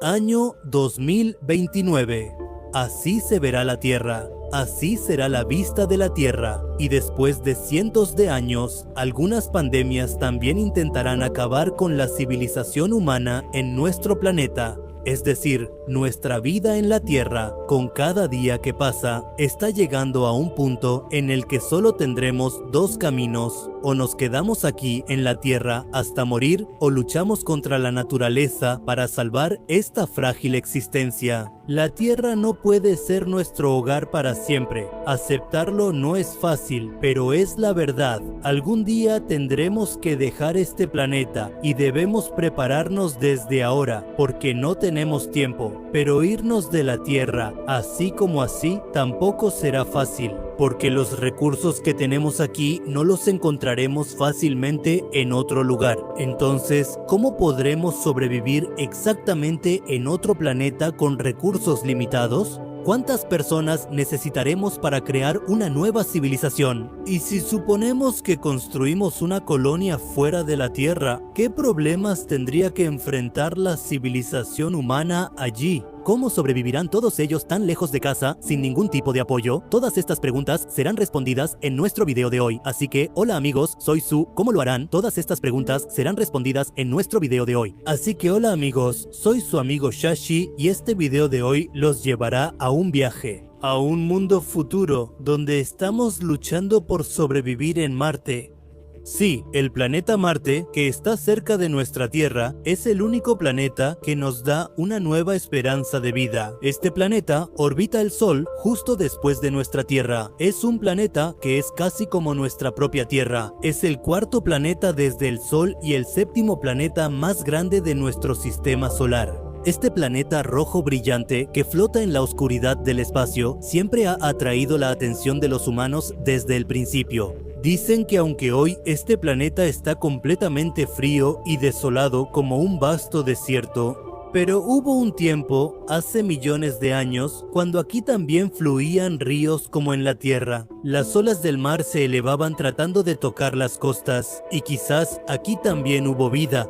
Año 2029. Así se verá la Tierra, así será la vista de la Tierra, y después de cientos de años, algunas pandemias también intentarán acabar con la civilización humana en nuestro planeta. Es decir, nuestra vida en la Tierra, con cada día que pasa, está llegando a un punto en el que solo tendremos dos caminos: o nos quedamos aquí en la Tierra hasta morir, o luchamos contra la naturaleza para salvar esta frágil existencia. La Tierra no puede ser nuestro hogar para siempre. Aceptarlo no es fácil, pero es la verdad. Algún día tendremos que dejar este planeta y debemos prepararnos desde ahora, porque no tenemos tiempo. Pero irnos de la Tierra, así como así, tampoco será fácil, porque los recursos que tenemos aquí no los encontraremos fácilmente en otro lugar. Entonces, ¿cómo podremos sobrevivir exactamente en otro planeta con recursos limitados? ¿Cuántas personas necesitaremos para crear una nueva civilización? Y si suponemos que construimos una colonia fuera de la Tierra, ¿qué problemas tendría que enfrentar la civilización humana allí? ¿Cómo sobrevivirán todos ellos tan lejos de casa, sin ningún tipo de apoyo? Todas estas preguntas serán respondidas en nuestro video de hoy. Así que, hola amigos, soy Su. ¿Cómo lo harán? Todas estas preguntas serán respondidas en nuestro video de hoy. Así que, hola amigos, soy su amigo Shashi y este video de hoy los llevará a un viaje, a un mundo futuro donde estamos luchando por sobrevivir en Marte. Sí, el planeta Marte, que está cerca de nuestra Tierra, es el único planeta que nos da una nueva esperanza de vida. Este planeta orbita el Sol justo después de nuestra Tierra. Es un planeta que es casi como nuestra propia Tierra. Es el cuarto planeta desde el Sol y el séptimo planeta más grande de nuestro sistema solar. Este planeta rojo brillante que flota en la oscuridad del espacio siempre ha atraído la atención de los humanos desde el principio. Dicen que aunque hoy este planeta está completamente frío y desolado como un vasto desierto, pero hubo un tiempo, hace millones de años, cuando aquí también fluían ríos como en la Tierra. Las olas del mar se elevaban tratando de tocar las costas, y quizás aquí también hubo vida.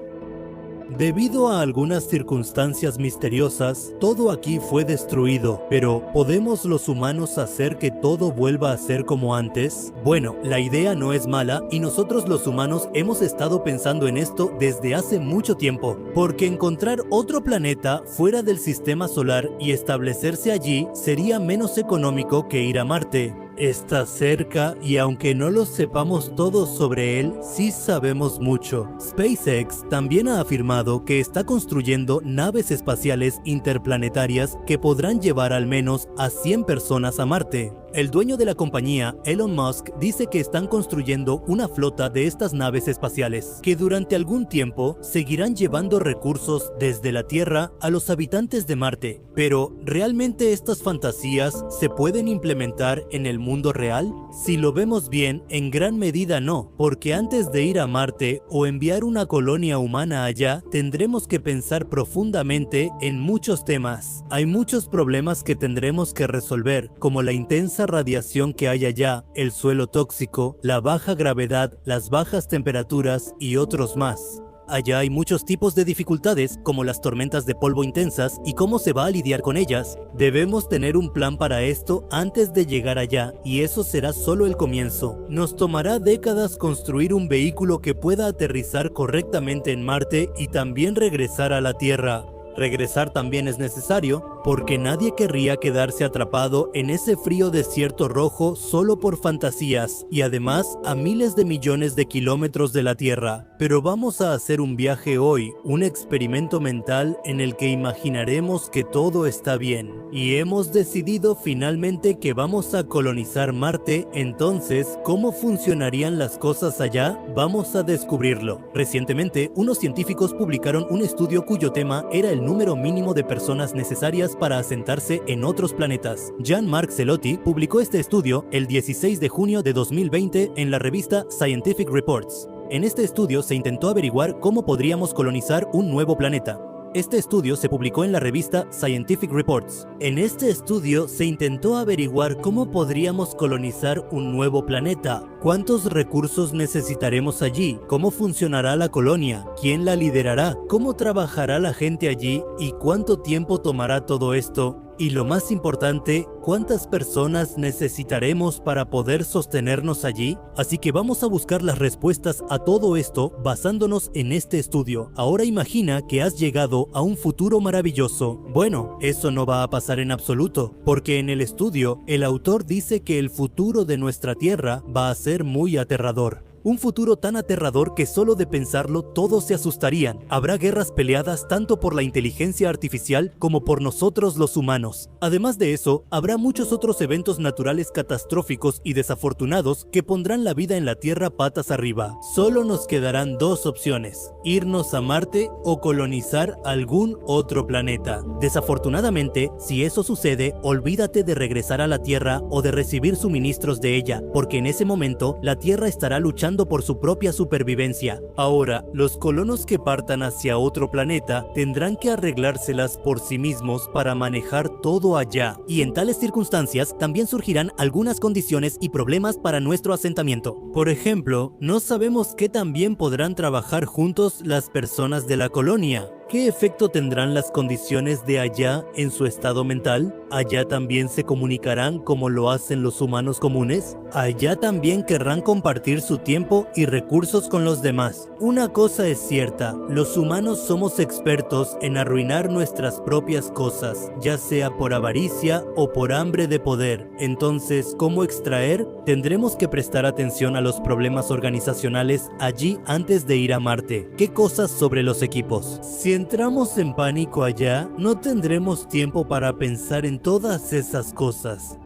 Debido a algunas circunstancias misteriosas, todo aquí fue destruido, pero ¿podemos los humanos hacer que todo vuelva a ser como antes? Bueno, la idea no es mala y nosotros los humanos hemos estado pensando en esto desde hace mucho tiempo, porque encontrar otro planeta fuera del sistema solar y establecerse allí sería menos económico que ir a Marte. Está cerca y aunque no lo sepamos todo sobre él, sí sabemos mucho. SpaceX también ha afirmado que está construyendo naves espaciales interplanetarias que podrán llevar al menos a 100 personas a Marte. El dueño de la compañía, Elon Musk, dice que están construyendo una flota de estas naves espaciales que durante algún tiempo seguirán llevando recursos desde la Tierra a los habitantes de Marte. Pero, ¿realmente estas fantasías se pueden implementar en el mundo real? Si lo vemos bien, en gran medida no, porque antes de ir a Marte o enviar una colonia humana allá, tendremos que pensar profundamente en muchos temas. Hay muchos problemas que tendremos que resolver, como la intensa radiación que hay allá, el suelo tóxico, la baja gravedad, las bajas temperaturas y otros más. Allá hay muchos tipos de dificultades, como las tormentas de polvo intensas y cómo se va a lidiar con ellas. Debemos tener un plan para esto antes de llegar allá, y eso será solo el comienzo. Nos tomará décadas construir un vehículo que pueda aterrizar correctamente en Marte y también regresar a la Tierra. Regresar también es necesario, porque nadie querría quedarse atrapado en ese frío desierto rojo solo por fantasías, y además a miles de millones de kilómetros de la Tierra. Pero vamos a hacer un viaje hoy, un experimento mental en el que imaginaremos que todo está bien. Y hemos decidido finalmente que vamos a colonizar Marte. Entonces, ¿cómo funcionarían las cosas allá? Vamos a descubrirlo. Recientemente, unos científicos publicaron un estudio cuyo tema era el número mínimo de personas necesarias para asentarse en otros planetas. Jean-Marc Celotti publicó este estudio el 16 de junio de 2020 en la revista Scientific Reports. En este estudio se intentó averiguar cómo podríamos colonizar un nuevo planeta. Este estudio se publicó en la revista Scientific Reports. En este estudio se intentó averiguar cómo podríamos colonizar un nuevo planeta. ¿Cuántos recursos necesitaremos allí? ¿Cómo funcionará la colonia? ¿Quién la liderará? ¿Cómo trabajará la gente allí? ¿Y cuánto tiempo tomará todo esto? Y lo más importante, ¿cuántas personas necesitaremos para poder sostenernos allí? Así que vamos a buscar las respuestas a todo esto basándonos en este estudio. Ahora imagina que has llegado a un futuro maravilloso. Bueno, eso no va a pasar en absoluto, porque en el estudio el autor dice que el futuro de nuestra Tierra va a ser muy aterrador. Un futuro tan aterrador que solo de pensarlo todos se asustarían. Habrá guerras peleadas tanto por la inteligencia artificial como por nosotros los humanos. Además de eso, habrá muchos otros eventos naturales catastróficos y desafortunados que pondrán la vida en la Tierra patas arriba. Solo nos quedarán dos opciones: irnos a Marte o colonizar algún otro planeta. Desafortunadamente, si eso sucede, olvídate de regresar a la Tierra o de recibir suministros de ella, porque en ese momento la Tierra estará luchando por su propia supervivencia. Ahora, los colonos que partan hacia otro planeta tendrán que arreglárselas por sí mismos para manejar todo allá. Y en tales circunstancias también surgirán algunas condiciones y problemas para nuestro asentamiento. Por ejemplo, no sabemos qué tan bien podrán trabajar juntos las personas de la colonia. ¿Qué efecto tendrán las condiciones de allá en su estado mental? ¿Allá también se comunicarán como lo hacen los humanos comunes? ¿Allá también querrán compartir su tiempo y recursos con los demás? Una cosa es cierta, los humanos somos expertos en arruinar nuestras propias cosas, ya sea por avaricia o por hambre de poder. Entonces, ¿cómo extraer? Tendremos que prestar atención a los problemas organizacionales allí antes de ir a Marte. ¿Qué cosas sobre los equipos? Si entramos en pánico allá, no tendremos tiempo para pensar en todas esas cosas.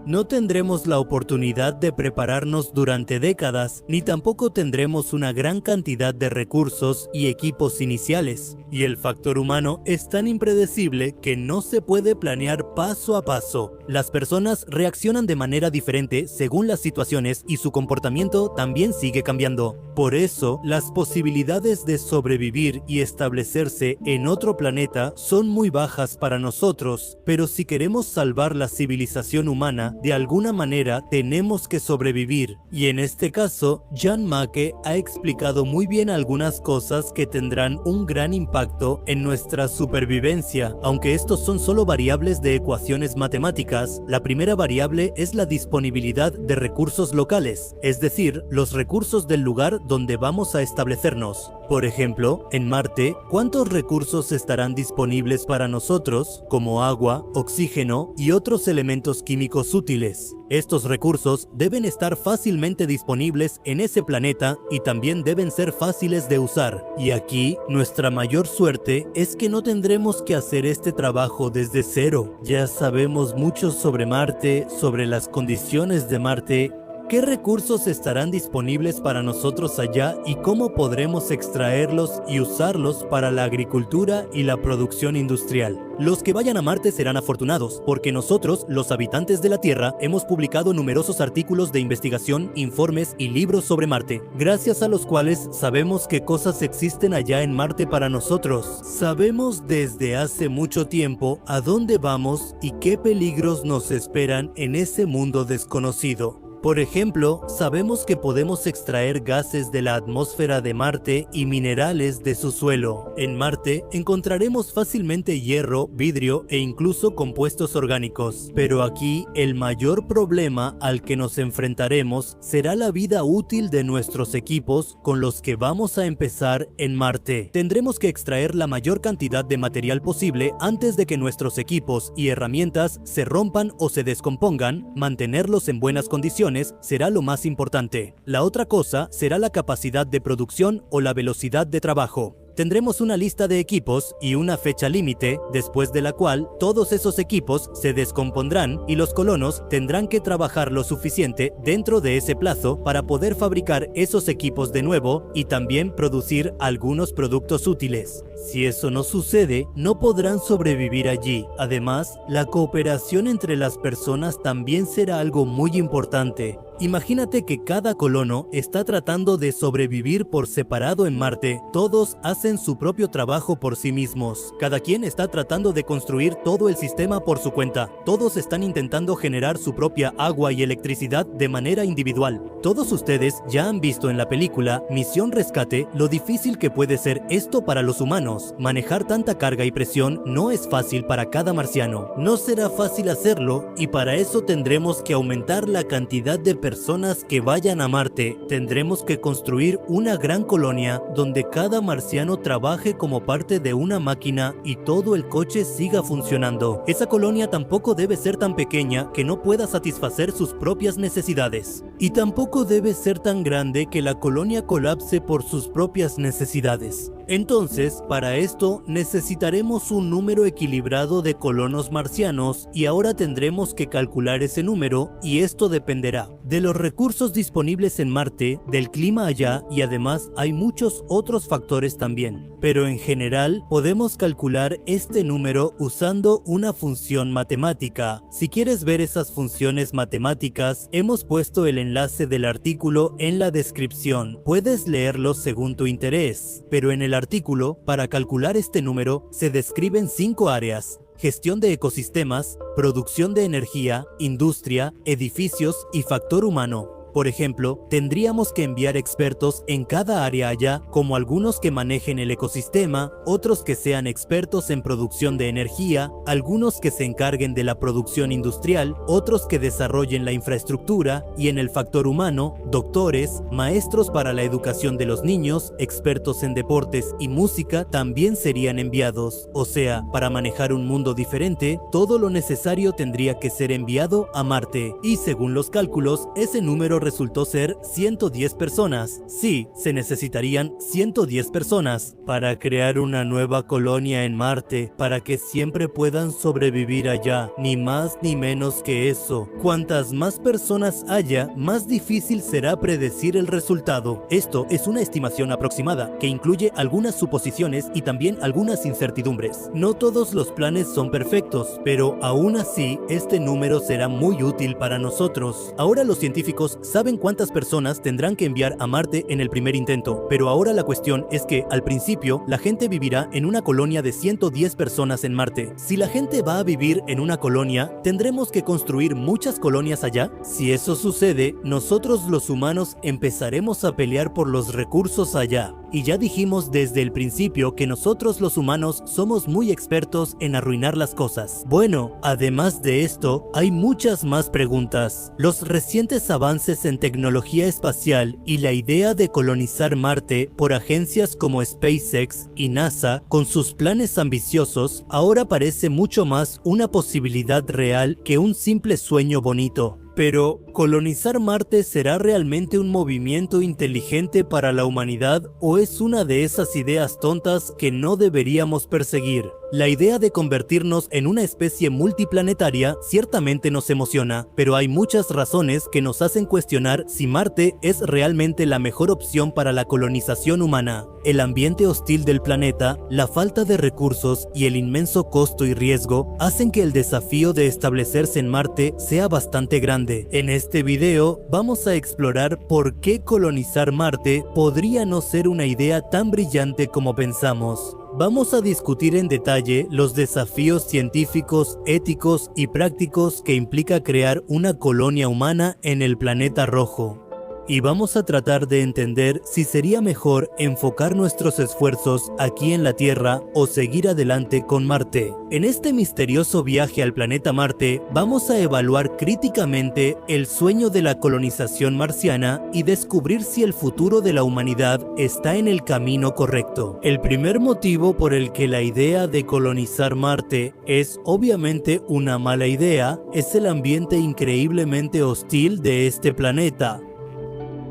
No tendremos la oportunidad de prepararnos durante décadas, ni tampoco tendremos una gran cantidad de recursos y equipos iniciales. Y el factor humano es tan impredecible que no se puede planear paso a paso. Las personas reaccionan de manera diferente según las situaciones y su comportamiento también sigue cambiando. Por eso, las posibilidades de sobrevivir y establecerse en otro planeta son muy bajas para nosotros, pero si queremos salvar la civilización humana, de alguna manera tenemos que sobrevivir. Y en este caso, Jan Maque ha explicado muy bien algunas cosas que tendrán un gran impacto en nuestra supervivencia. Aunque estos son solo variables de ecuaciones matemáticas, la primera variable es la disponibilidad de recursos locales, es decir, los recursos del lugar donde vamos a establecernos. Por ejemplo, en Marte, ¿cuántos recursos estarán disponibles para nosotros, como agua, oxígeno y otros elementos químicos útiles? Estos recursos deben estar fácilmente disponibles en ese planeta y también deben ser fáciles de usar. Y aquí, nuestra mayor suerte es que no tendremos que hacer este trabajo desde cero. Ya sabemos mucho sobre Marte, sobre las condiciones de Marte. ¿Qué recursos estarán disponibles para nosotros allá y cómo podremos extraerlos y usarlos para la agricultura y la producción industrial? Los que vayan a Marte serán afortunados, porque nosotros, los habitantes de la Tierra, hemos publicado numerosos artículos de investigación, informes y libros sobre Marte, gracias a los cuales sabemos qué cosas existen allá en Marte para nosotros. Sabemos desde hace mucho tiempo a dónde vamos y qué peligros nos esperan en ese mundo desconocido. Por ejemplo, sabemos que podemos extraer gases de la atmósfera de Marte y minerales de su suelo. En Marte encontraremos fácilmente hierro, vidrio e incluso compuestos orgánicos. Pero aquí el mayor problema al que nos enfrentaremos será la vida útil de nuestros equipos con los que vamos a empezar en Marte. Tendremos que extraer la mayor cantidad de material posible antes de que nuestros equipos y herramientas se rompan o se descompongan. Mantenerlos en buenas condiciones será lo más importante. La otra cosa será la capacidad de producción o la velocidad de trabajo. Tendremos una lista de equipos y una fecha límite, después de la cual todos esos equipos se descompondrán y los colonos tendrán que trabajar lo suficiente dentro de ese plazo para poder fabricar esos equipos de nuevo y también producir algunos productos útiles. Si eso no sucede, no podrán sobrevivir allí. Además, la cooperación entre las personas también será algo muy importante. Imagínate que cada colono está tratando de sobrevivir por separado en Marte. Todos hacen su propio trabajo por sí mismos. Cada quien está tratando de construir todo el sistema por su cuenta. Todos están intentando generar su propia agua y electricidad de manera individual. Todos ustedes ya han visto en la película Misión Rescate lo difícil que puede ser esto para los humanos. Manejar tanta carga y presión no es fácil para cada marciano. No será fácil hacerlo y para eso tendremos que aumentar la cantidad de personas que vayan a Marte. Tendremos que construir una gran colonia donde cada marciano trabaje como parte de una máquina y todo el coche siga funcionando. Esa colonia tampoco debe ser tan pequeña que no pueda satisfacer sus propias necesidades. Y tampoco debe ser tan grande que la colonia colapse por sus propias necesidades. Entonces, para esto necesitaremos un número equilibrado de colonos marcianos y ahora tendremos que calcular ese número y esto dependerá de los recursos disponibles en Marte, del clima allá y además hay muchos otros factores también. Pero en general podemos calcular este número usando una función matemática. Si quieres ver esas funciones matemáticas, hemos puesto el enlace del artículo en la descripción. Puedes leerlo según tu interés, pero en el artículo, para calcular este número, se describen 5 áreas: gestión de ecosistemas, producción de energía, industria, edificios y factor humano. Por ejemplo, tendríamos que enviar expertos en cada área allá, como algunos que manejen el ecosistema, otros que sean expertos en producción de energía, algunos que se encarguen de la producción industrial, otros que desarrollen la infraestructura y en el factor humano, doctores, maestros para la educación de los niños, expertos en deportes y música también serían enviados. O sea, para manejar un mundo diferente, todo lo necesario tendría que ser enviado a Marte. Y según los cálculos, ese número resultó ser 110 personas. Sí, se necesitarían 110 personas para crear una nueva colonia en Marte, para que siempre puedan sobrevivir allá, ni más ni menos que eso. Cuantas más personas haya, más difícil será predecir el resultado. Esto es una estimación aproximada, que incluye algunas suposiciones y también algunas incertidumbres. No todos los planes son perfectos, pero aún así, este número será muy útil para nosotros. Ahora los científicos saben cuántas personas tendrán que enviar a Marte en el primer intento, pero ahora la cuestión es que, al principio, la gente vivirá en una colonia de 110 personas en Marte. Si la gente va a vivir en una colonia, ¿tendremos que construir muchas colonias allá? Si eso sucede, nosotros los humanos empezaremos a pelear por los recursos allá. Y ya dijimos desde el principio que nosotros los humanos somos muy expertos en arruinar las cosas. Bueno, además de esto, hay muchas más preguntas. Los recientes avances en tecnología espacial y la idea de colonizar Marte por agencias como SpaceX y NASA con sus planes ambiciosos ahora parece mucho más una posibilidad real que un simple sueño bonito. Pero, ¿colonizar Marte será realmente un movimiento inteligente para la humanidad o es una de esas ideas tontas que no deberíamos perseguir? La idea de convertirnos en una especie multiplanetaria ciertamente nos emociona, pero hay muchas razones que nos hacen cuestionar si Marte es realmente la mejor opción para la colonización humana. El ambiente hostil del planeta, la falta de recursos y el inmenso costo y riesgo hacen que el desafío de establecerse en Marte sea bastante grande. En este video vamos a explorar por qué colonizar Marte podría no ser una idea tan brillante como pensamos. Vamos a discutir en detalle los desafíos científicos, éticos y prácticos que implica crear una colonia humana en el planeta rojo. Y vamos a tratar de entender si sería mejor enfocar nuestros esfuerzos aquí en la Tierra o seguir adelante con Marte. En este misterioso viaje al planeta Marte, vamos a evaluar críticamente el sueño de la colonización marciana y descubrir si el futuro de la humanidad está en el camino correcto. El primer motivo por el que la idea de colonizar Marte es obviamente una mala idea es el ambiente increíblemente hostil de este planeta.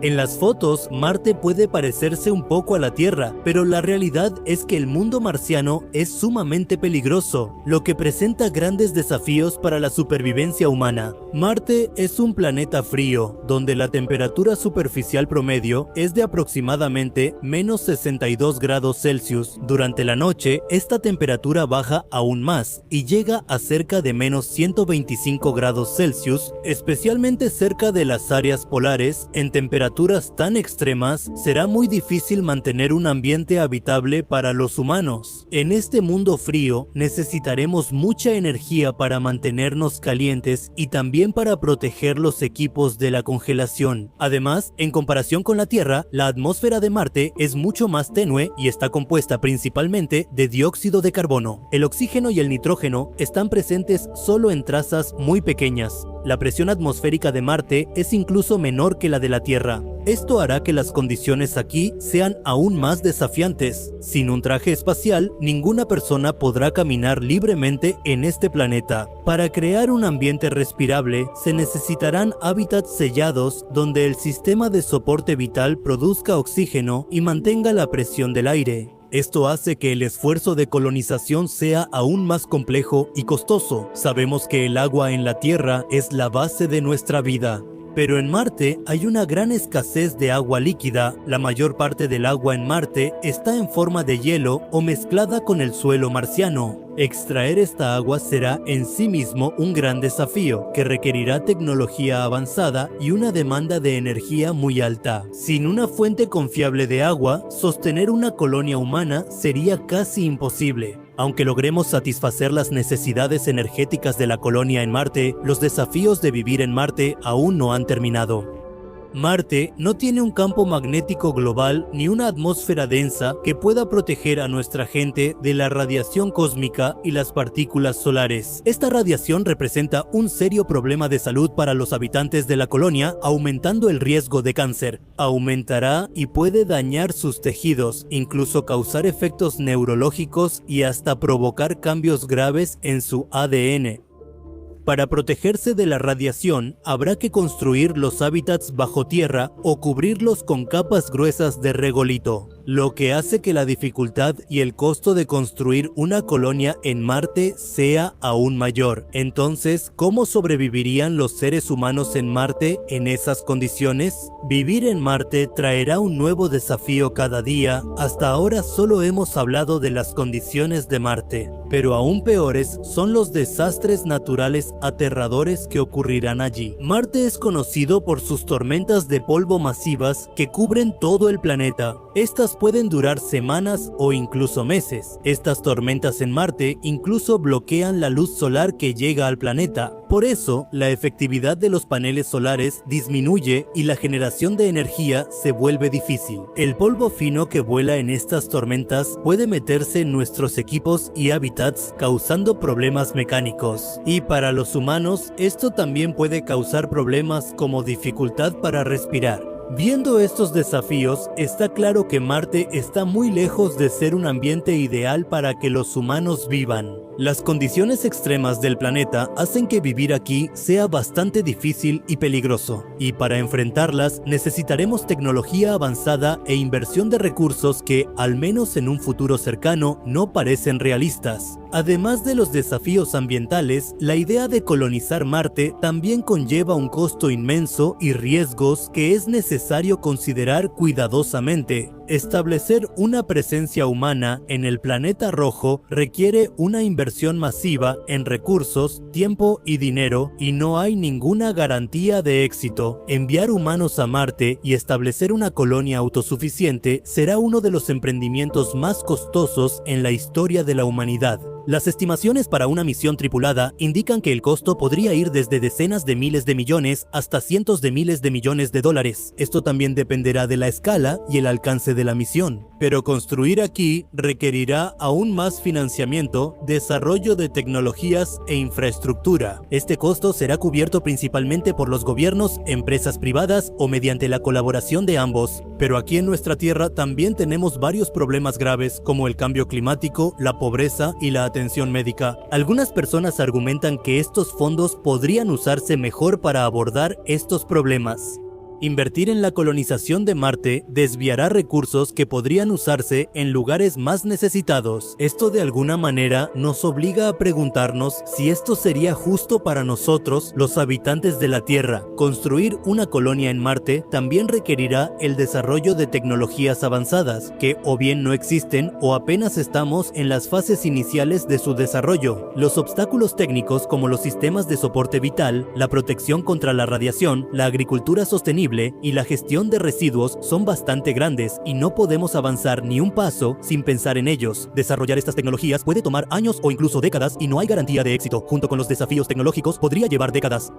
En las fotos, Marte puede parecerse un poco a la Tierra, pero la realidad es que el mundo marciano es sumamente peligroso, lo que presenta grandes desafíos para la supervivencia humana. Marte es un planeta frío, donde la temperatura superficial promedio es de aproximadamente menos 62 grados Celsius. Durante la noche, esta temperatura baja aún más y llega a cerca de menos 125 grados Celsius, especialmente cerca de las áreas polares. En temperaturas tan extremas, será muy difícil mantener un ambiente habitable para los humanos. En este mundo frío, necesitaremos mucha energía para mantenernos calientes y también para proteger los equipos de la congelación. Además, en comparación con la Tierra, la atmósfera de Marte es mucho más tenue y está compuesta principalmente de dióxido de carbono. El oxígeno y el nitrógeno están presentes solo en trazas muy pequeñas. La presión atmosférica de Marte es incluso menor que la de la Tierra. Esto hará que las condiciones aquí sean aún más desafiantes. Sin un traje espacial, ninguna persona podrá caminar libremente en este planeta. Para crear un ambiente respirable, se necesitarán hábitats sellados donde el sistema de soporte vital produzca oxígeno y mantenga la presión del aire. Esto hace que el esfuerzo de colonización sea aún más complejo y costoso. Sabemos que el agua en la Tierra es la base de nuestra vida. Pero en Marte hay una gran escasez de agua líquida. La mayor parte del agua en Marte está en forma de hielo o mezclada con el suelo marciano. Extraer esta agua será en sí mismo un gran desafío, que requerirá tecnología avanzada y una demanda de energía muy alta. Sin una fuente confiable de agua, sostener una colonia humana sería casi imposible. Aunque logremos satisfacer las necesidades energéticas de la colonia en Marte, los desafíos de vivir en Marte aún no han terminado. Marte no tiene un campo magnético global ni una atmósfera densa que pueda proteger a nuestra gente de la radiación cósmica y las partículas solares. Esta radiación representa un serio problema de salud para los habitantes de la colonia, aumentando el riesgo de cáncer. Aumentará y puede dañar sus tejidos, incluso causar efectos neurológicos y hasta provocar cambios graves en su ADN. Para protegerse de la radiación, habrá que construir los hábitats bajo tierra o cubrirlos con capas gruesas de regolito, lo que hace que la dificultad y el costo de construir una colonia en Marte sea aún mayor. Entonces, ¿cómo sobrevivirían los seres humanos en Marte en esas condiciones? Vivir en Marte traerá un nuevo desafío cada día. Hasta ahora solo hemos hablado de las condiciones de Marte, pero aún peores son los desastres naturales aterradores que ocurrirán allí. Marte es conocido por sus tormentas de polvo masivas que cubren todo el planeta. Estas pueden durar semanas o incluso meses. Estas tormentas en Marte incluso bloquean la luz solar que llega al planeta. Por eso, la efectividad de los paneles solares disminuye y la generación de energía se vuelve difícil. El polvo fino que vuela en estas tormentas puede meterse en nuestros equipos y hábitats, causando problemas mecánicos. Y para los humanos, esto también puede causar problemas como dificultad para respirar. Viendo estos desafíos, está claro que Marte está muy lejos de ser un ambiente ideal para que los humanos vivan. Las condiciones extremas del planeta hacen que vivir aquí sea bastante difícil y peligroso, y para enfrentarlas necesitaremos tecnología avanzada e inversión de recursos que, al menos en un futuro cercano, no parecen realistas. Además de los desafíos ambientales, la idea de colonizar Marte también conlleva un costo inmenso y riesgos que es necesario considerar cuidadosamente. Establecer una presencia humana en el planeta rojo requiere una inversión masiva en recursos, tiempo y dinero, y no hay ninguna garantía de éxito. Enviar humanos a Marte y establecer una colonia autosuficiente será uno de los emprendimientos más costosos en la historia de la humanidad. Las estimaciones para una misión tripulada indican que el costo podría ir desde decenas de miles de millones hasta cientos de miles de millones de dólares. Esto también dependerá de la escala y el alcance de la misión. Pero construir aquí requerirá aún más financiamiento, desarrollo de tecnologías e infraestructura. Este costo será cubierto principalmente por los gobiernos, empresas privadas o mediante la colaboración de ambos. Pero aquí en nuestra Tierra también tenemos varios problemas graves como el cambio climático, la pobreza y la atención médica. Algunas personas argumentan que estos fondos podrían usarse mejor para abordar estos problemas. Invertir en la colonización de Marte desviará recursos que podrían usarse en lugares más necesitados. Esto de alguna manera nos obliga a preguntarnos si esto sería justo para nosotros, los habitantes de la Tierra. Construir una colonia en Marte también requerirá el desarrollo de tecnologías avanzadas, que o bien no existen o apenas estamos en las fases iniciales de su desarrollo. Los obstáculos técnicos como los sistemas de soporte vital, la protección contra la radiación, la agricultura sostenible y la gestión de residuos son bastante grandes y no podemos avanzar ni un paso sin pensar en ellos. Desarrollar estas tecnologías puede tomar años o incluso décadas y no hay garantía de éxito. Junto con los desafíos tecnológicos podría llevar décadas.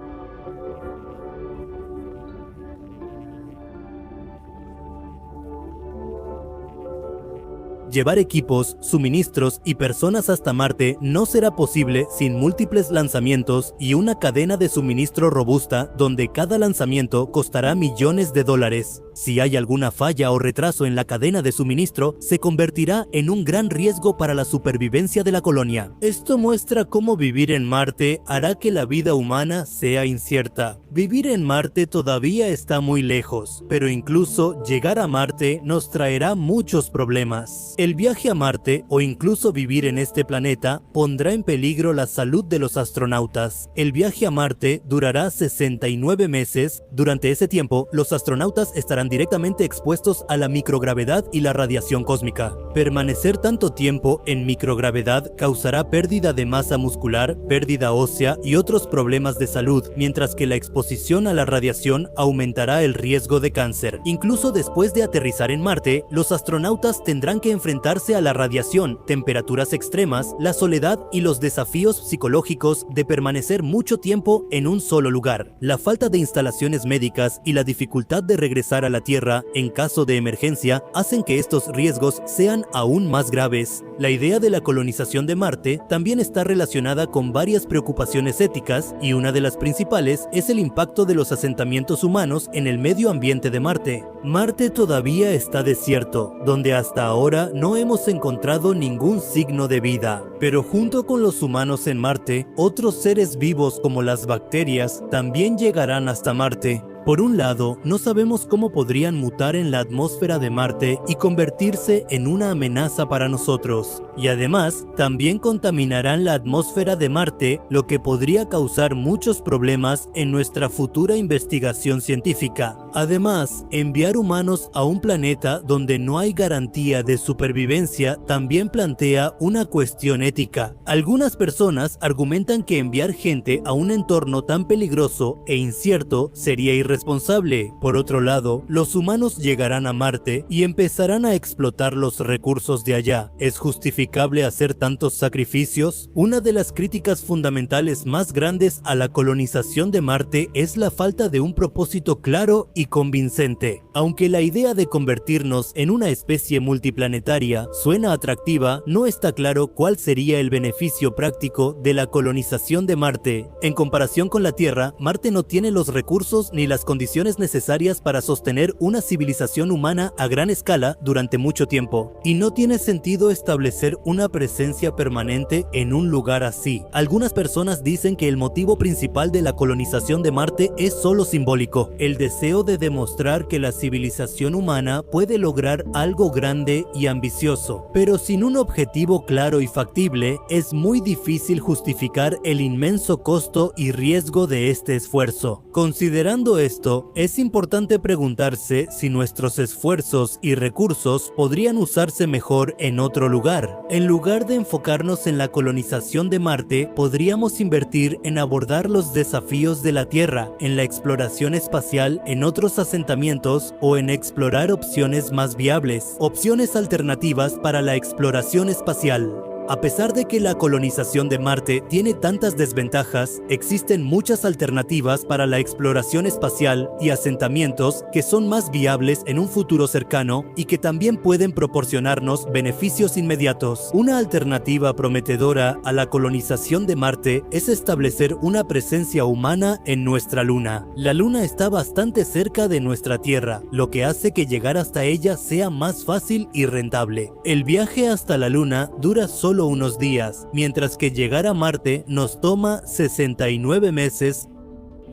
Llevar equipos, suministros y personas hasta Marte no será posible sin múltiples lanzamientos y una cadena de suministro robusta donde cada lanzamiento costará millones de dólares. Si hay alguna falla o retraso en la cadena de suministro, se convertirá en un gran riesgo para la supervivencia de la colonia. Esto muestra cómo vivir en Marte hará que la vida humana sea incierta. Vivir en Marte todavía está muy lejos, pero incluso llegar a Marte nos traerá muchos problemas. El viaje a Marte o incluso vivir en este planeta pondrá en peligro la salud de los astronautas. El viaje a Marte durará 69 meses. Durante ese tiempo, los astronautas estarán directamente expuestos a la microgravedad y la radiación cósmica. Permanecer tanto tiempo en microgravedad causará pérdida de masa muscular, pérdida ósea y otros problemas de salud, mientras que la exposición a la radiación aumentará el riesgo de cáncer. Incluso después de aterrizar en Marte, los astronautas tendrán que enfrentarse a la radiación, temperaturas extremas, la soledad y los desafíos psicológicos de permanecer mucho tiempo en un solo lugar. La falta de instalaciones médicas y la dificultad de regresar a la Tierra en caso de emergencia hacen que estos riesgos sean aún más graves. La idea de la colonización de Marte también está relacionada con varias preocupaciones éticas y una de las principales es el impacto de los asentamientos humanos en el medio ambiente de Marte. Marte todavía está desierto, donde hasta ahora no hemos encontrado ningún signo de vida. Pero junto con los humanos en Marte, otros seres vivos como las bacterias también llegarán hasta Marte. Por un lado, no sabemos cómo podrían mutar en la atmósfera de Marte y convertirse en una amenaza para nosotros. Y además, también contaminarán la atmósfera de Marte, lo que podría causar muchos problemas en nuestra futura investigación científica. Además, enviar humanos a un planeta donde no hay garantía de supervivencia también plantea una cuestión ética. Algunas personas argumentan que enviar gente a un entorno tan peligroso e incierto sería irresponsable. Por otro lado, los humanos llegarán a Marte y empezarán a explotar los recursos de allá. ¿Es justificable hacer tantos sacrificios? Una de las críticas fundamentales más grandes a la colonización de Marte es la falta de un propósito claro y convincente. Aunque la idea de convertirnos en una especie multiplanetaria suena atractiva, no está claro cuál sería el beneficio práctico de la colonización de Marte. En comparación con la Tierra, Marte no tiene los recursos ni las condiciones necesarias para sostener una civilización humana a gran escala durante mucho tiempo, y no tiene sentido establecer una presencia permanente en un lugar así. Algunas personas dicen que el motivo principal de la colonización de Marte es solo simbólico, el deseo de demostrar que la civilización humana puede lograr algo grande y ambicioso, pero sin un objetivo claro y factible, es muy difícil justificar el inmenso costo y riesgo de este esfuerzo. Considerando esto, es importante preguntarse si nuestros esfuerzos y recursos podrían usarse mejor en otro lugar. En lugar de enfocarnos en la colonización de Marte, podríamos invertir en abordar los desafíos de la Tierra, en la exploración espacial en otros asentamientos o en explorar opciones más viables, opciones alternativas para la exploración espacial. A pesar de que la colonización de Marte tiene tantas desventajas, existen muchas alternativas para la exploración espacial y asentamientos que son más viables en un futuro cercano y que también pueden proporcionarnos beneficios inmediatos. Una alternativa prometedora a la colonización de Marte es establecer una presencia humana en nuestra Luna. La Luna está bastante cerca de nuestra Tierra, lo que hace que llegar hasta ella sea más fácil y rentable. El viaje hasta la Luna dura solo unos días, mientras que llegar a Marte nos toma 69 meses.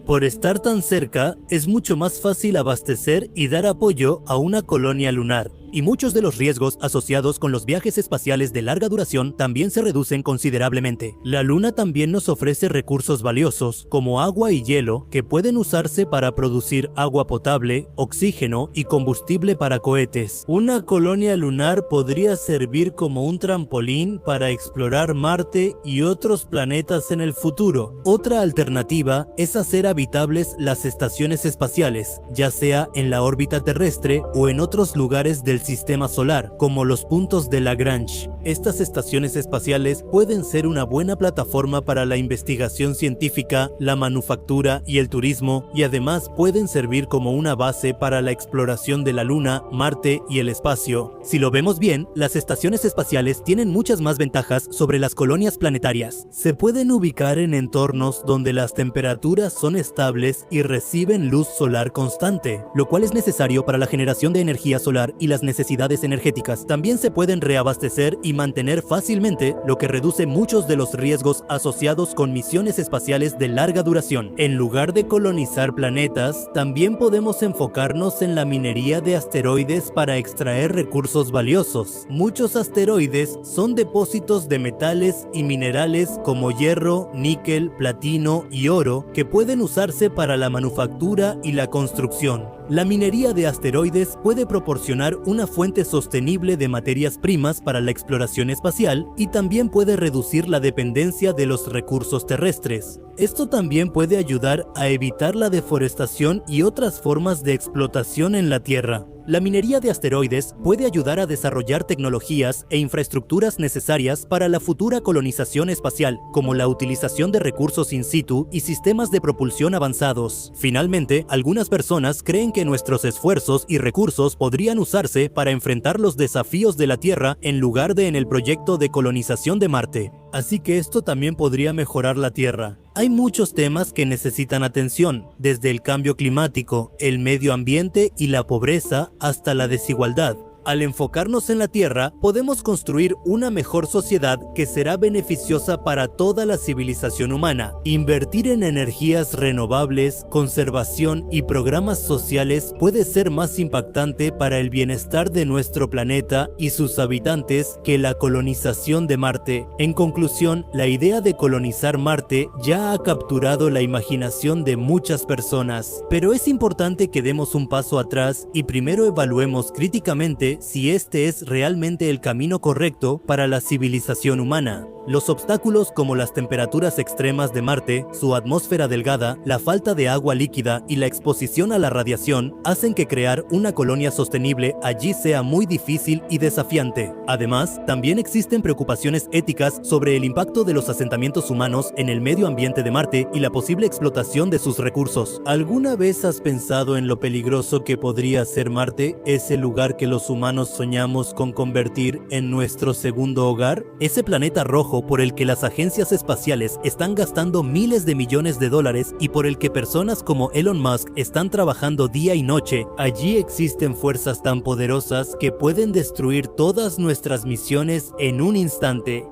Por estar tan cerca, es mucho más fácil abastecer y dar apoyo a una colonia lunar. Y muchos de los riesgos asociados con los viajes espaciales de larga duración también se reducen considerablemente. La Luna también nos ofrece recursos valiosos como agua y hielo que pueden usarse para producir agua potable, oxígeno y combustible para cohetes. Una colonia lunar podría servir como un trampolín para explorar Marte y otros planetas en el futuro. Otra alternativa es hacer habitables las estaciones espaciales, ya sea en la órbita terrestre o en otros lugares del sistema solar, como los puntos de Lagrange. Estas estaciones espaciales pueden ser una buena plataforma para la investigación científica, la manufactura y el turismo, y además pueden servir como una base para la exploración de la Luna, Marte y el espacio. Si lo vemos bien, las estaciones espaciales tienen muchas más ventajas sobre las colonias planetarias. Se pueden ubicar en entornos donde las temperaturas son estables y reciben luz solar constante, lo cual es necesario para la generación de energía solar y las necesidades energéticas. También se pueden reabastecer y mantener fácilmente, lo que reduce muchos de los riesgos asociados con misiones espaciales de larga duración. En lugar de colonizar planetas, también podemos enfocarnos en la minería de asteroides para extraer recursos valiosos. Muchos asteroides son depósitos de metales y minerales como hierro, níquel, platino y oro que pueden usarse para la manufactura y la construcción. La minería de asteroides puede proporcionar una fuente sostenible de materias primas para la exploración espacial y también puede reducir la dependencia de los recursos terrestres. Esto también puede ayudar a evitar la deforestación y otras formas de explotación en la Tierra. La minería de asteroides puede ayudar a desarrollar tecnologías e infraestructuras necesarias para la futura colonización espacial, como la utilización de recursos in situ y sistemas de propulsión avanzados. Finalmente, algunas personas creen que nuestros esfuerzos y recursos podrían usarse para enfrentar los desafíos de la Tierra en lugar de en el proyecto de colonización de Marte. Así que esto también podría mejorar la Tierra. Hay muchos temas que necesitan atención, desde el cambio climático, el medio ambiente y la pobreza hasta la desigualdad. Al enfocarnos en la Tierra, podemos construir una mejor sociedad que será beneficiosa para toda la civilización humana. Invertir en energías renovables, conservación y programas sociales puede ser más impactante para el bienestar de nuestro planeta y sus habitantes que la colonización de Marte. En conclusión, la idea de colonizar Marte ya ha capturado la imaginación de muchas personas, pero es importante que demos un paso atrás y primero evaluemos críticamente si este es realmente el camino correcto para la civilización humana. Los obstáculos como las temperaturas extremas de Marte, su atmósfera delgada, la falta de agua líquida y la exposición a la radiación hacen que crear una colonia sostenible allí sea muy difícil y desafiante. Además, también existen preocupaciones éticas sobre el impacto de los asentamientos humanos en el medio ambiente de Marte y la posible explotación de sus recursos. ¿Alguna vez has pensado en lo peligroso que podría ser Marte, ese lugar que los humanos soñamos con convertir en nuestro segundo hogar? Ese planeta rojo por el que las agencias espaciales están gastando miles de millones de dólares y por el que personas como Elon Musk están trabajando día y noche, allí existen fuerzas tan poderosas que pueden destruir todas nuestras misiones en un instante.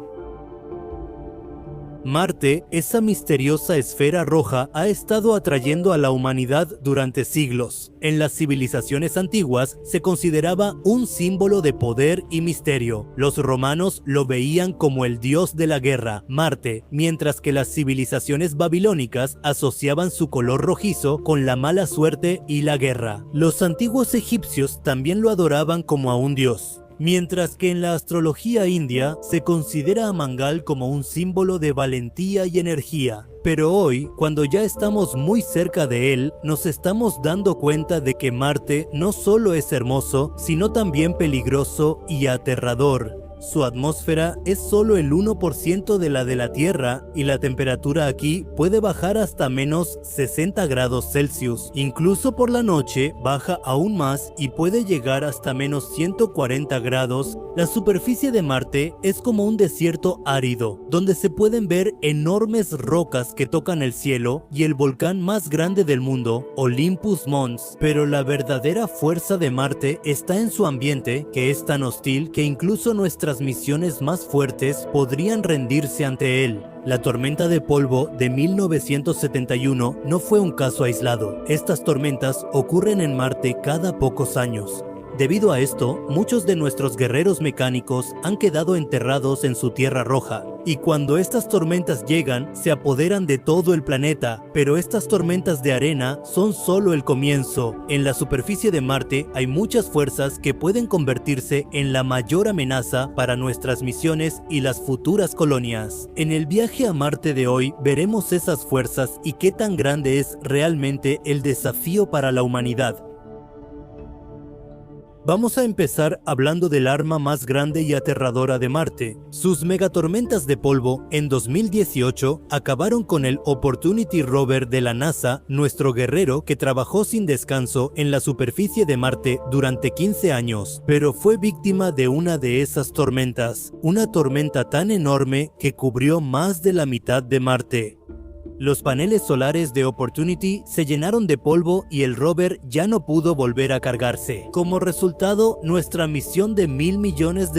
Marte, esa misteriosa esfera roja, ha estado atrayendo a la humanidad durante siglos. En las civilizaciones antiguas se consideraba un símbolo de poder y misterio. Los romanos lo veían como el dios de la guerra, Marte, mientras que las civilizaciones babilónicas asociaban su color rojizo con la mala suerte y la guerra. Los antiguos egipcios también lo adoraban como a un dios. Mientras que en la astrología india se considera a Mangal como un símbolo de valentía y energía. Pero hoy, cuando ya estamos muy cerca de él, nos estamos dando cuenta de que Marte no solo es hermoso, sino también peligroso y aterrador. Su atmósfera es solo el 1% de la Tierra y la temperatura aquí puede bajar hasta menos 60 grados Celsius. Incluso por la noche baja aún más y puede llegar hasta menos 140 grados. La superficie de Marte es como un desierto árido, donde se pueden ver enormes rocas que tocan el cielo y el volcán más grande del mundo, Olympus Mons. Pero la verdadera fuerza de Marte está en su ambiente, que es tan hostil que incluso nuestras misiones más fuertes podrían rendirse ante él. La tormenta de polvo de 1971 no fue un caso aislado. Estas tormentas ocurren en Marte cada pocos años. Debido a esto, muchos de nuestros guerreros mecánicos han quedado enterrados en su tierra roja, y cuando estas tormentas llegan, se apoderan de todo el planeta, pero estas tormentas de arena son solo el comienzo. En la superficie de Marte hay muchas fuerzas que pueden convertirse en la mayor amenaza para nuestras misiones y las futuras colonias. En el viaje a Marte de hoy veremos esas fuerzas y qué tan grande es realmente el desafío para la humanidad. Vamos a empezar hablando del arma más grande y aterradora de Marte. Sus megatormentas de polvo en 2018 acabaron con el Opportunity Rover de la NASA, nuestro guerrero que trabajó sin descanso en la superficie de Marte durante 15 años, pero fue víctima de una de esas tormentas, una tormenta tan enorme que cubrió más de la mitad de Marte. Los paneles solares de Opportunity se llenaron de polvo y el rover ya no pudo volver a cargarse. Como resultado, nuestra misión de $1.000 millones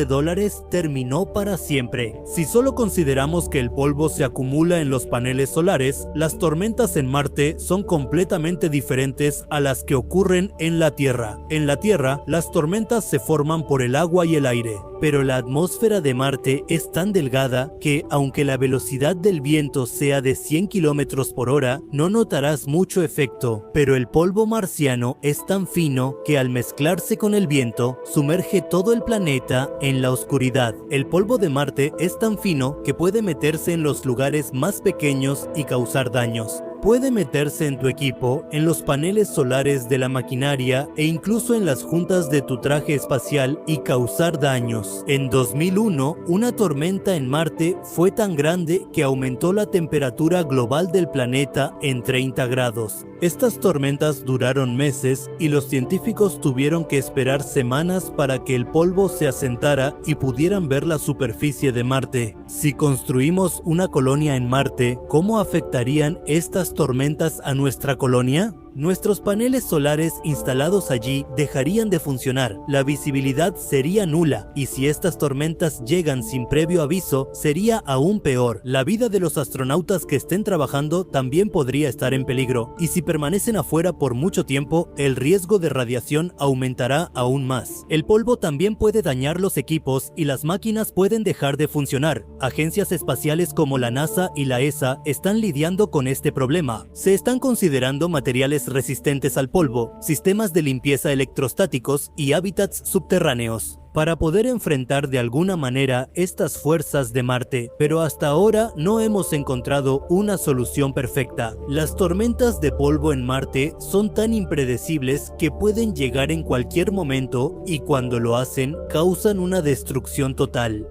terminó para siempre. Si solo consideramos que el polvo se acumula en los paneles solares, las tormentas en Marte son completamente diferentes a las que ocurren en la Tierra. En la Tierra, las tormentas se forman por el agua y el aire, pero la atmósfera de Marte es tan delgada que, aunque la velocidad del viento sea de 100 km por hora, no notarás mucho efecto, pero el polvo marciano es tan fino que al mezclarse con el viento, sumerge todo el planeta en la oscuridad. El polvo de Marte es tan fino que puede meterse en los lugares más pequeños y causar daños. Puede meterse en tu equipo, en los paneles solares de la maquinaria e incluso en las juntas de tu traje espacial y causar daños. En 2001, una tormenta en Marte fue tan grande que aumentó la temperatura global del planeta en 30 grados. Estas tormentas duraron meses y los científicos tuvieron que esperar semanas para que el polvo se asentara y pudieran ver la superficie de Marte. Si construimos una colonia en Marte, ¿cómo afectarían estas tormentas a nuestra colonia? Nuestros paneles solares instalados allí dejarían de funcionar, la visibilidad sería nula, y si estas tormentas llegan sin previo aviso, sería aún peor. La vida de los astronautas que estén trabajando también podría estar en peligro, y si permanecen afuera por mucho tiempo, el riesgo de radiación aumentará aún más. El polvo también puede dañar los equipos y las máquinas pueden dejar de funcionar. Agencias espaciales como la NASA y la ESA están lidiando con este problema. Se están considerando materiales resistentes al polvo, sistemas de limpieza electrostáticos y hábitats subterráneos para poder enfrentar de alguna manera estas fuerzas de Marte, pero hasta ahora no hemos encontrado una solución perfecta. Las tormentas de polvo en Marte son tan impredecibles que pueden llegar en cualquier momento y cuando lo hacen causan una destrucción total.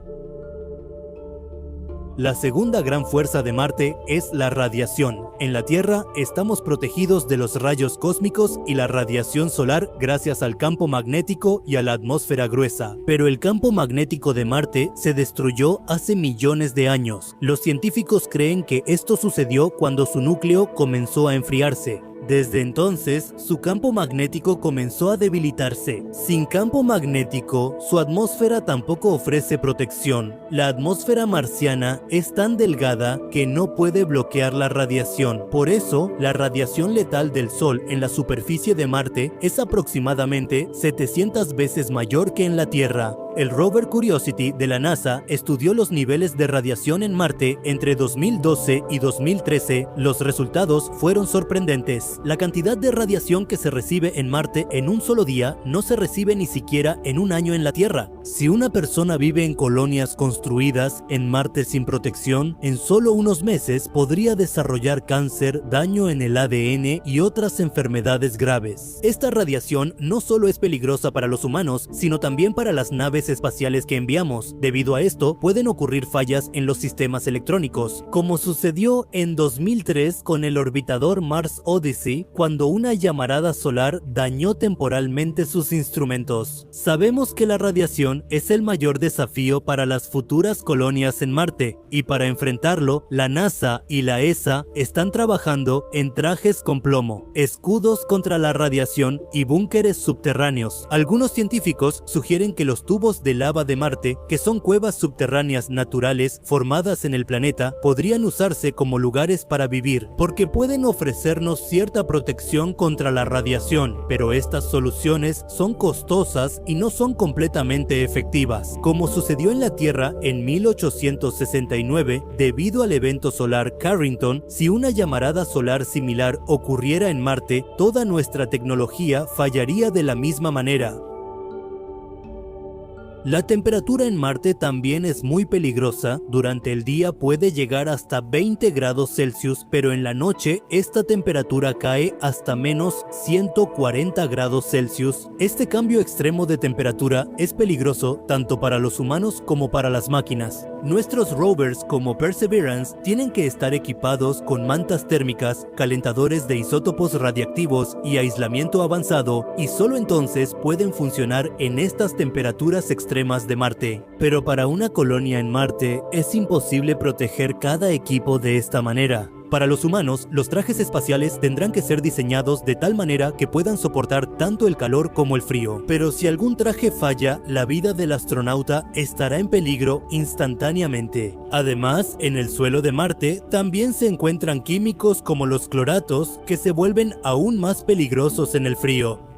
La segunda gran fuerza de Marte es la radiación. En la Tierra estamos protegidos de los rayos cósmicos y la radiación solar gracias al campo magnético y a la atmósfera gruesa. Pero el campo magnético de Marte se destruyó hace millones de años. Los científicos creen que esto sucedió cuando su núcleo comenzó a enfriarse. Desde entonces, su campo magnético comenzó a debilitarse. Sin campo magnético, su atmósfera tampoco ofrece protección. La atmósfera marciana es tan delgada que no puede bloquear la radiación. Por eso, la radiación letal del Sol en la superficie de Marte es aproximadamente 700 veces mayor que en la Tierra. El rover Curiosity de la NASA estudió los niveles de radiación en Marte entre 2012 y 2013. Los resultados fueron sorprendentes. La cantidad de radiación que se recibe en Marte en un solo día no se recibe ni siquiera en un año en la Tierra. Si una persona vive en colonias construidas en Marte sin protección, en solo unos meses podría desarrollar cáncer, daño en el ADN y otras enfermedades graves. Esta radiación no solo es peligrosa para los humanos, sino también para las naves espaciales que enviamos. Debido a esto, pueden ocurrir fallas en los sistemas electrónicos, como sucedió en 2003 con el orbitador Mars Odyssey, cuando una llamarada solar dañó temporalmente sus instrumentos. Sabemos que la radiación es el mayor desafío para las futuras colonias en Marte, y para enfrentarlo, la NASA y la ESA están trabajando en trajes con plomo, escudos contra la radiación y búnkeres subterráneos. Algunos científicos sugieren que los tubos cubos de lava de Marte, que son cuevas subterráneas naturales formadas en el planeta, podrían usarse como lugares para vivir, porque pueden ofrecernos cierta protección contra la radiación, pero estas soluciones son costosas y no son completamente efectivas. Como sucedió en la Tierra en 1869, debido al evento solar Carrington, si una llamarada solar similar ocurriera en Marte, toda nuestra tecnología fallaría de la misma manera. La temperatura en Marte también es muy peligrosa. Durante el día puede llegar hasta 20 grados Celsius, pero en la noche esta temperatura cae hasta menos 140 grados Celsius. Este cambio extremo de temperatura es peligroso tanto para los humanos como para las máquinas. Nuestros rovers como Perseverance tienen que estar equipados con mantas térmicas, calentadores de isótopos radiactivos y aislamiento avanzado, y solo entonces pueden funcionar en estas temperaturas extremas de Marte. Pero para una colonia en Marte es imposible proteger cada equipo de esta manera. Para los humanos, los trajes espaciales tendrán que ser diseñados de tal manera que puedan soportar tanto el calor como el frío. Pero si algún traje falla, la vida del astronauta estará en peligro instantáneamente. Además, en el suelo de Marte también se encuentran químicos como los cloratos, que se vuelven aún más peligrosos en el frío.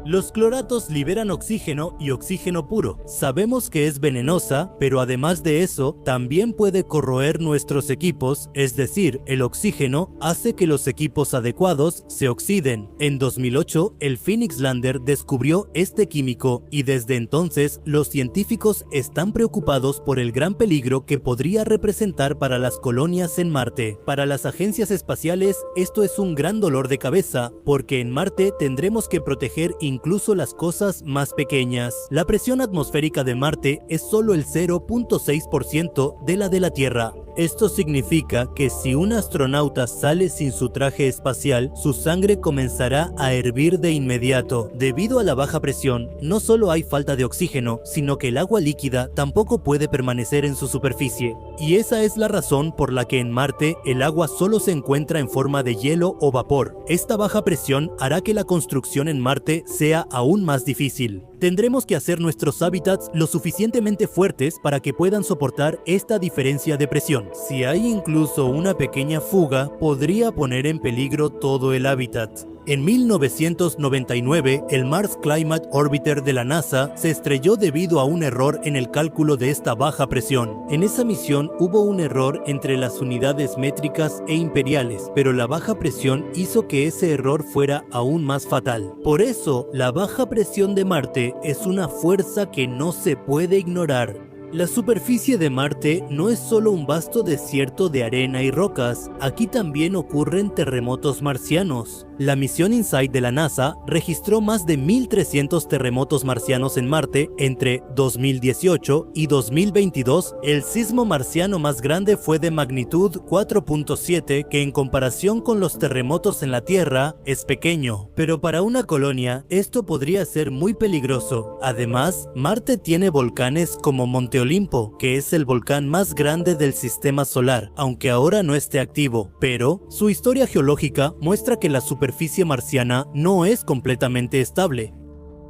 Los cloratos liberan oxígeno y oxígeno puro. Sabemos que es venenosa, pero además de eso, también puede corroer nuestros equipos, es decir, el oxígeno hace que los equipos adecuados se oxiden. En 2008, el Phoenix Lander descubrió este químico y desde entonces los científicos están preocupados por el gran peligro que podría representar para las colonias en Marte. Para las agencias espaciales, esto es un gran dolor de cabeza, porque en Marte tendremos que proteger incluso las cosas más pequeñas. La presión atmosférica de Marte es solo el 0.6% de la de la Tierra. Esto significa que si un astronauta sale sin su traje espacial, su sangre comenzará a hervir de inmediato. Debido a la baja presión, no solo hay falta de oxígeno, sino que el agua líquida tampoco puede permanecer en su superficie. Y esa es la razón por la que en Marte el agua solo se encuentra en forma de hielo o vapor. Esta baja presión hará que la construcción en Marte sea aún más difícil. Tendremos que hacer nuestros hábitats lo suficientemente fuertes para que puedan soportar esta diferencia de presión. Si hay incluso una pequeña fuga, podría poner en peligro todo el hábitat. En 1999, el Mars Climate Orbiter de la NASA se estrelló debido a un error en el cálculo de esta baja presión. En esa misión hubo un error entre las unidades métricas e imperiales, pero la baja presión hizo que ese error fuera aún más fatal. Por eso, la baja presión de Marte es una fuerza que no se puede ignorar. La superficie de Marte no es solo un vasto desierto de arena y rocas, aquí también ocurren terremotos marcianos. La misión InSight de la NASA registró más de 1.300 terremotos marcianos en Marte entre 2018 y 2022. El sismo marciano más grande fue de magnitud 4.7, que en comparación con los terremotos en la Tierra es pequeño. Pero para una colonia, esto podría ser muy peligroso. Además, Marte tiene volcanes como Monte Olimpo, que es el volcán más grande del sistema solar, aunque ahora no esté activo. Pero su historia geológica muestra que la superficie marciana no es completamente estable.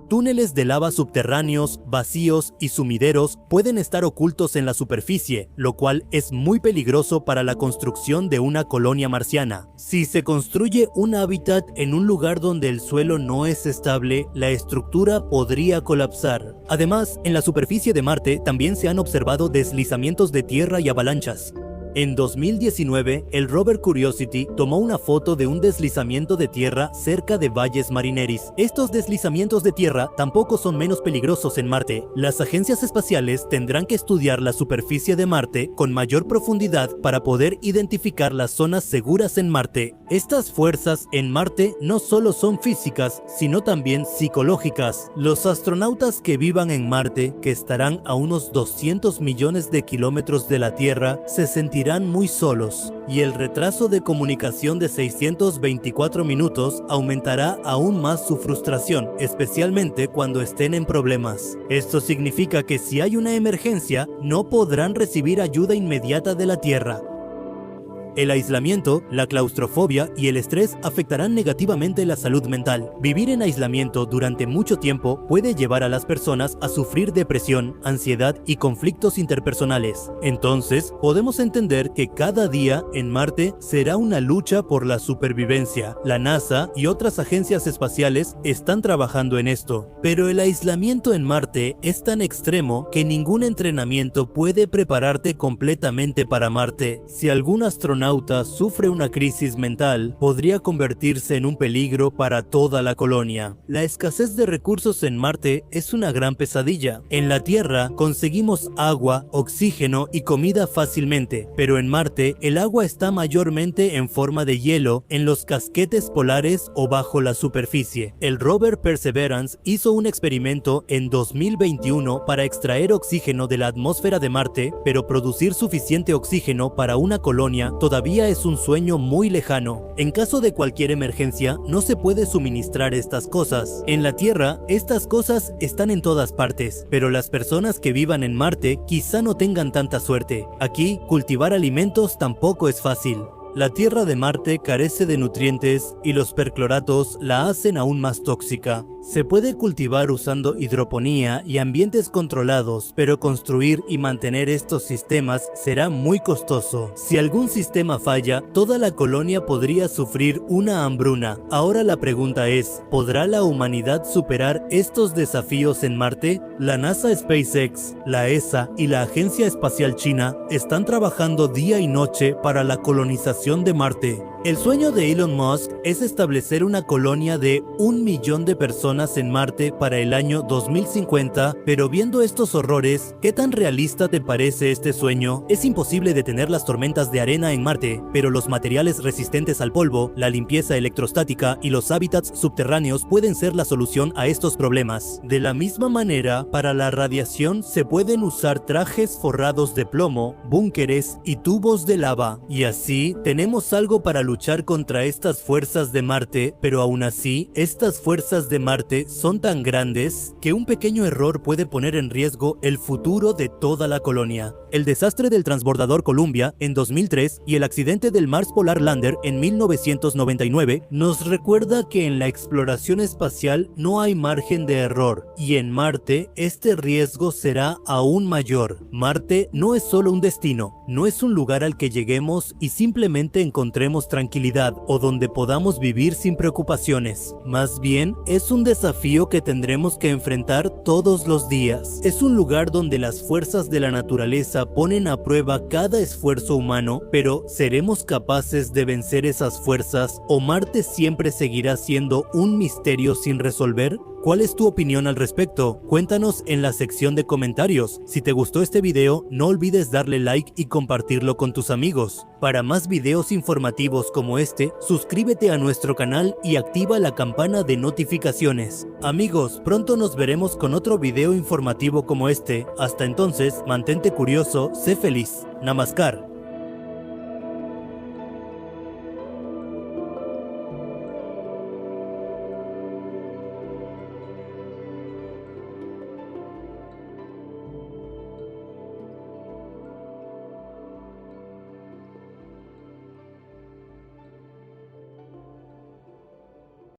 Túneles de lava subterráneos, vacíos y sumideros pueden estar ocultos en la superficie, lo cual es muy peligroso para la construcción de una colonia marciana. Si se construye un hábitat en un lugar donde el suelo no es estable, la estructura podría colapsar. Además, en la superficie de Marte también se han observado deslizamientos de tierra y avalanchas. En 2019, el rover Curiosity tomó una foto de un deslizamiento de tierra cerca de Valles Marineris. Estos deslizamientos de tierra tampoco son menos peligrosos en Marte. Las agencias espaciales tendrán que estudiar la superficie de Marte con mayor profundidad para poder identificar las zonas seguras en Marte. Estas fuerzas en Marte no solo son físicas, sino también psicológicas. Los astronautas que vivan en Marte, que estarán a unos 200 millones de kilómetros de la Tierra, se sentirán muy solos, y el retraso de comunicación de 624 minutos aumentará aún más su frustración, especialmente cuando estén en problemas. Esto significa que si hay una emergencia, no podrán recibir ayuda inmediata de la Tierra. El aislamiento, la claustrofobia y el estrés afectarán negativamente la salud mental. Vivir en aislamiento durante mucho tiempo puede llevar a las personas a sufrir depresión, ansiedad y conflictos interpersonales. Entonces, podemos entender que cada día en Marte será una lucha por la supervivencia. La NASA y otras agencias espaciales están trabajando en esto. Pero el aislamiento en Marte es tan extremo que ningún entrenamiento puede prepararte completamente para Marte. Si algún astronauta sufre una crisis mental, podría convertirse en un peligro para toda la colonia. La escasez de recursos en Marte es una gran pesadilla. En la Tierra conseguimos agua, oxígeno y comida fácilmente, pero en Marte el agua está mayormente en forma de hielo en los casquetes polares o bajo la superficie. El rover Perseverance hizo un experimento en 2021 para extraer oxígeno de la atmósfera de Marte, pero producir suficiente oxígeno para una colonia todavía es un sueño muy lejano. En caso de cualquier emergencia, no se puede suministrar estas cosas. En la Tierra, estas cosas están en todas partes, pero las personas que vivan en Marte quizá no tengan tanta suerte. Aquí, cultivar alimentos tampoco es fácil. La tierra de Marte carece de nutrientes y los percloratos la hacen aún más tóxica. Se puede cultivar usando hidroponía y ambientes controlados, pero construir y mantener estos sistemas será muy costoso. Si algún sistema falla, toda la colonia podría sufrir una hambruna. Ahora la pregunta es, ¿podrá la humanidad superar estos desafíos en Marte? La NASA, SpaceX, la ESA y la Agencia Espacial China están trabajando día y noche para la colonización de Marte. El sueño de Elon Musk es establecer una colonia de 1 millón de personas en Marte para el año 2050, pero viendo estos horrores, ¿qué tan realista te parece este sueño? Es imposible detener las tormentas de arena en Marte, pero los materiales resistentes al polvo, la limpieza electrostática y los hábitats subterráneos pueden ser la solución a estos problemas. De la misma manera, para la radiación se pueden usar trajes forrados de plomo, búnkeres y tubos de lava, y así tenemos algo para luchar contra estas fuerzas de Marte, pero aún así, estas fuerzas de Marte son tan grandes que un pequeño error puede poner en riesgo el futuro de toda la colonia. El desastre del transbordador Columbia en 2003 y el accidente del Mars Polar Lander en 1999 nos recuerda que en la exploración espacial no hay margen de error, y en Marte este riesgo será aún mayor. Marte no es solo un destino, no es un lugar al que lleguemos y simplemente encontremos tranquilidad o donde podamos vivir sin preocupaciones. Más bien, es un desafío que tendremos que enfrentar todos los días. Es un lugar donde las fuerzas de la naturaleza ponen a prueba cada esfuerzo humano, pero ¿seremos capaces de vencer esas fuerzas o Marte siempre seguirá siendo un misterio sin resolver? ¿Cuál es tu opinión al respecto? Cuéntanos en la sección de comentarios. Si te gustó este video, no olvides darle like y compartirlo con tus amigos. Para más videos informativos como este, suscríbete a nuestro canal y activa la campana de notificaciones. Amigos, pronto nos veremos con otro video informativo como este. Hasta entonces, mantente curioso, sé feliz. Namaskar.